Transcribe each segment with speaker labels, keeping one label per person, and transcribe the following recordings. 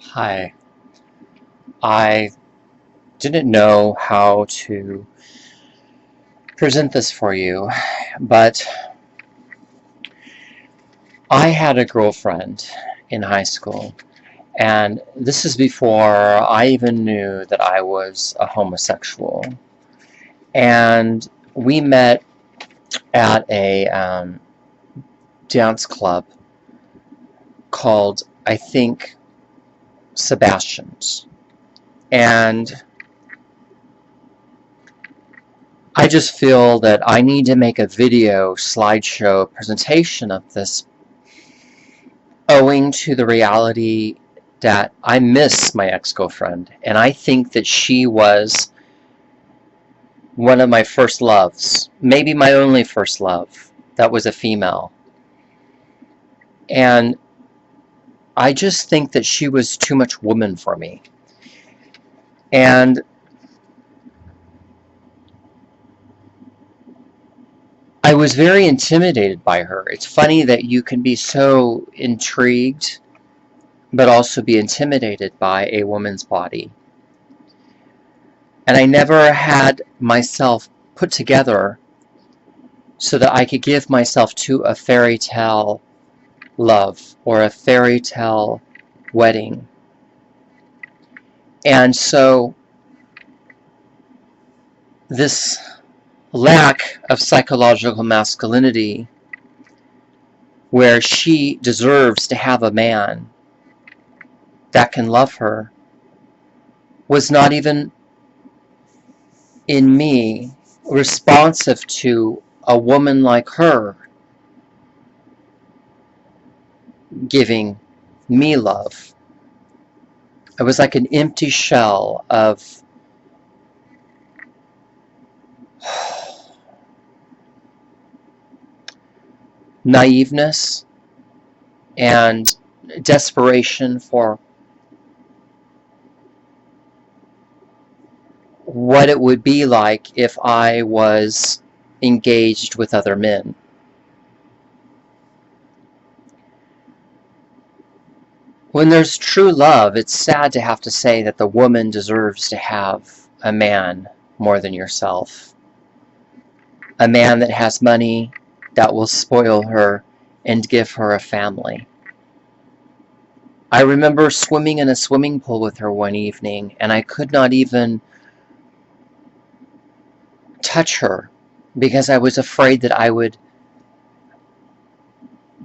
Speaker 1: Hi. I didn't know how to present this for you, but I had a girlfriend in high school, and this is before I even knew that I was a homosexual. And we met at a dance club called, I think, Sebastian's. And I just feel that I need to make a video slideshow presentation of this, owing to the reality that I miss my ex-girlfriend, and I think that she was one of my first loves, maybe my only first love, that was a female. And I just think that she was too much woman for me. And I was very intimidated by her. It's funny that you can be so intrigued, but also be intimidated by a woman's body. And I never had myself put together so that I could give myself to a fairy tale love or a fairy tale wedding. And so this lack of psychological masculinity, where she deserves to have a man that can love her, was not even in me responsive to a woman like her giving me love. I was like an empty shell of naiveness and desperation for what it would be like if I was engaged with other men. When there's true love, it's sad to have to say that the woman deserves to have a man more than yourself. A man that has money, that will spoil her and give her a family. I remember swimming in a swimming pool with her one evening, and I could not even touch her because I was afraid that I would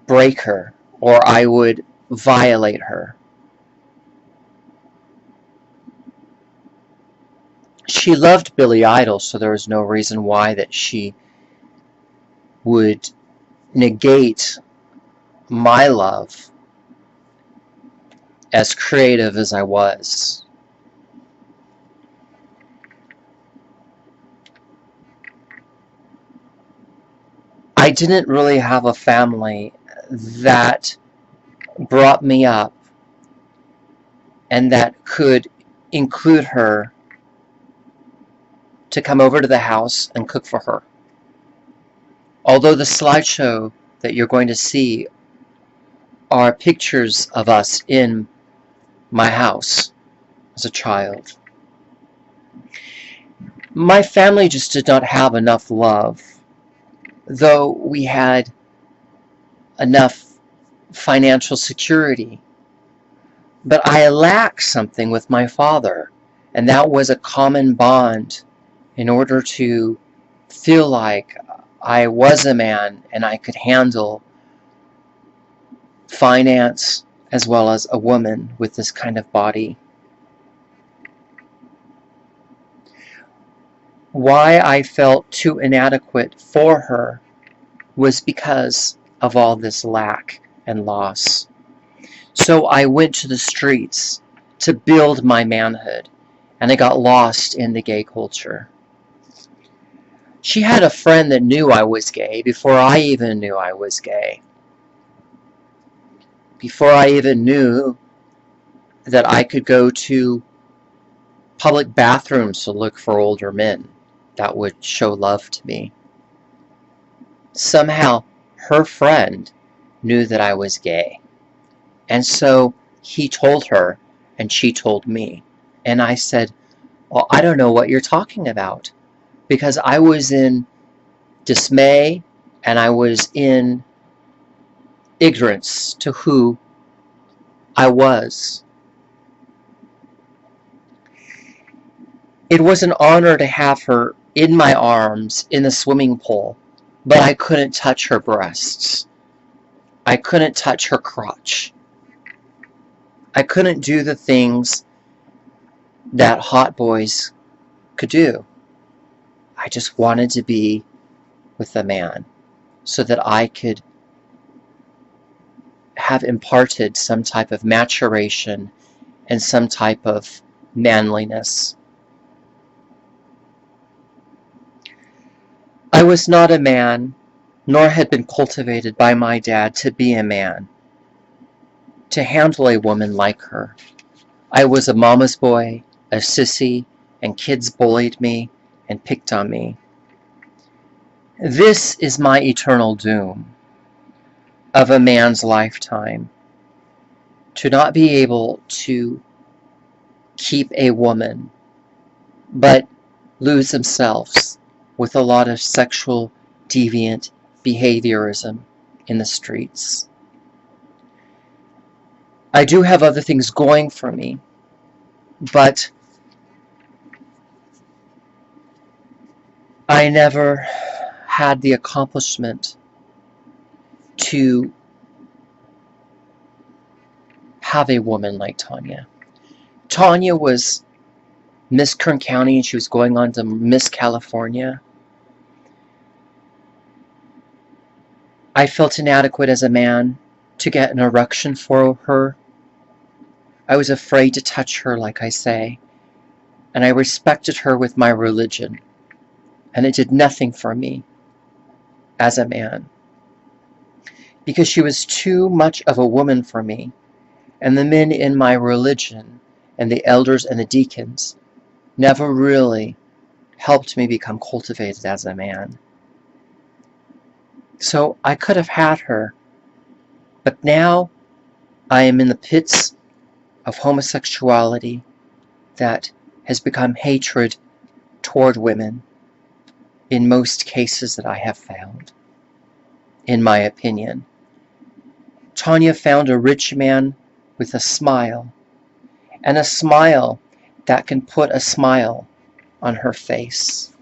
Speaker 1: break her or I would violate her. She loved Billy Idol, so there was no reason why that she would negate my love, as creative as I was. I didn't really have a family that brought me up and that could include her to come over to the house and cook for her. Although the slideshow that you're going to see are pictures of us in my house as a child. My family just did not have enough love, though we had enough financial security. But I lacked something with my father, and that was a common bond in order to feel like I was a man and I could handle finance as well as a woman with this kind of body. Why I felt too inadequate for her was because of all this lack and loss. So I went to the streets to build my manhood, and I got lost in the gay culture. She had a friend that knew I was gay before I even knew I was gay. Before I even knew that I could go to public bathrooms to look for older men that would show love to me. Somehow, her friend knew that I was gay. And so he told her And she told me. And I said, well, I don't know what you're talking about. Because I was in dismay and I was in ignorance to who I was. It was an honor to have her in my arms in the swimming pool, but I couldn't touch her breasts. I couldn't touch her crotch. I couldn't do the things that hot boys could do. I just wanted to be with a man so that I could have imparted some type of maturation and some type of manliness. I was not a man, nor had been cultivated by my dad to be a man, to handle a woman like her. I was a mama's boy, a sissy, and kids bullied me and picked on me. This is my eternal doom of a man's lifetime, to not be able to keep a woman, but lose themselves with a lot of sexual deviant behaviorism in the streets. I do have other things going for me, but I never had the accomplishment to have a woman like Tanya. Tanya was Miss Kern County and she was going on to Miss California. I felt inadequate as a man to get an erection for her. I was afraid to touch her, like I say, and I respected her with my religion, and it did nothing for me as a man, because she was too much of a woman for me, and the men in my religion and the elders and the deacons never really helped me become cultivated as a man. So I could have had her, but now I am in the pits of homosexuality that has become hatred toward women in most cases that I have found, in my opinion. Tanya found a rich man with a smile, and a smile that can put a smile on her face.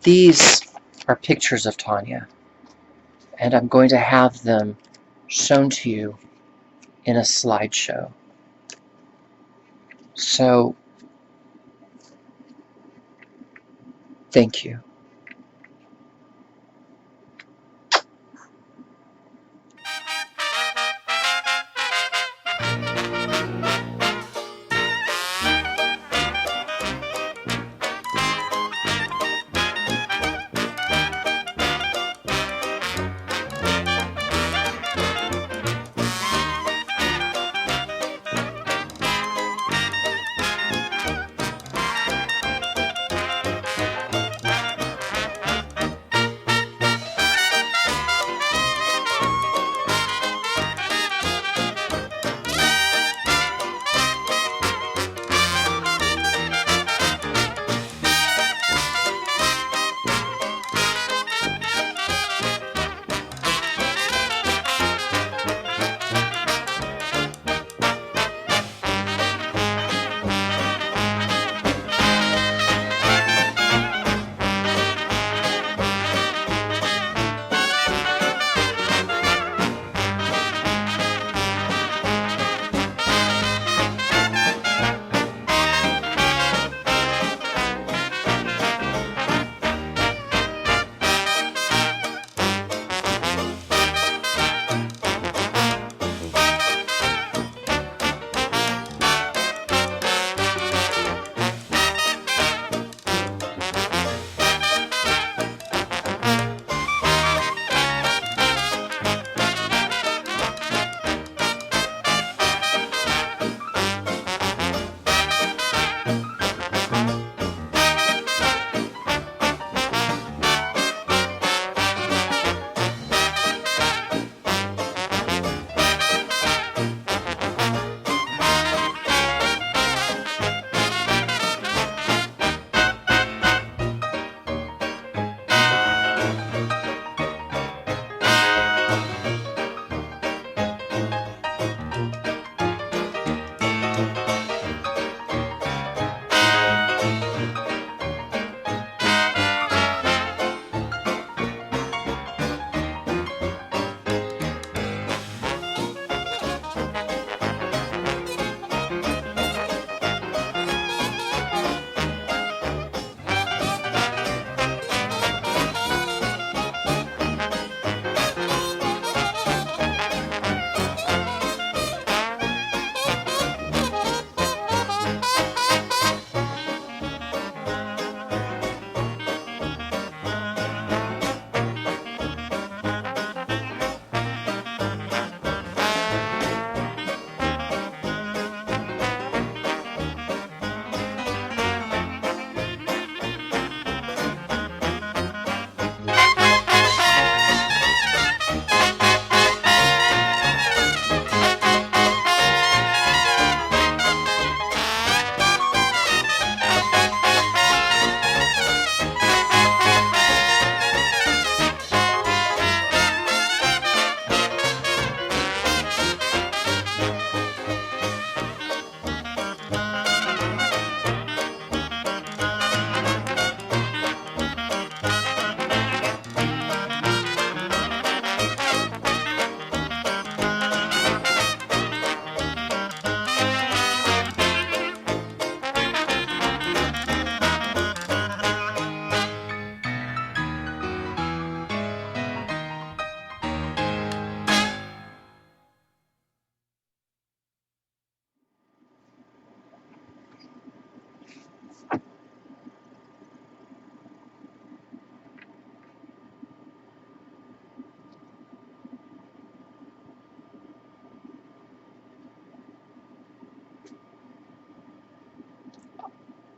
Speaker 1: These are pictures of Tanya, and I'm going to have them shown to you in a slideshow. So, thank you.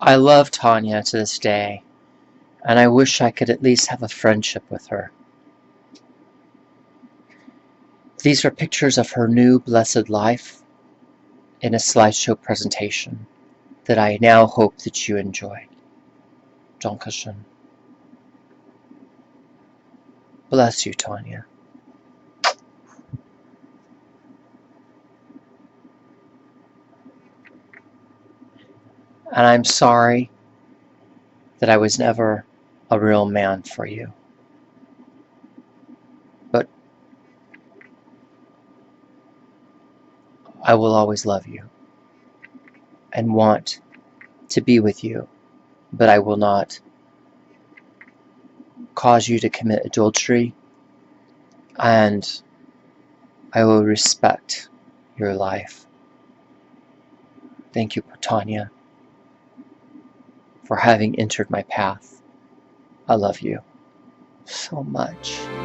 Speaker 1: I love Tanya to this day, and I wish I could at least have a friendship with her. These are pictures of her new blessed life in a slideshow presentation that I now hope that you enjoy. Dankeschön. Bless you, Tanya. And I'm sorry that I was never a real man for you. But I will always love you and want to be with you, but I will not cause you to commit adultery, and I will respect your life. Thank you, Tanya, for having entered my path. I love you so much.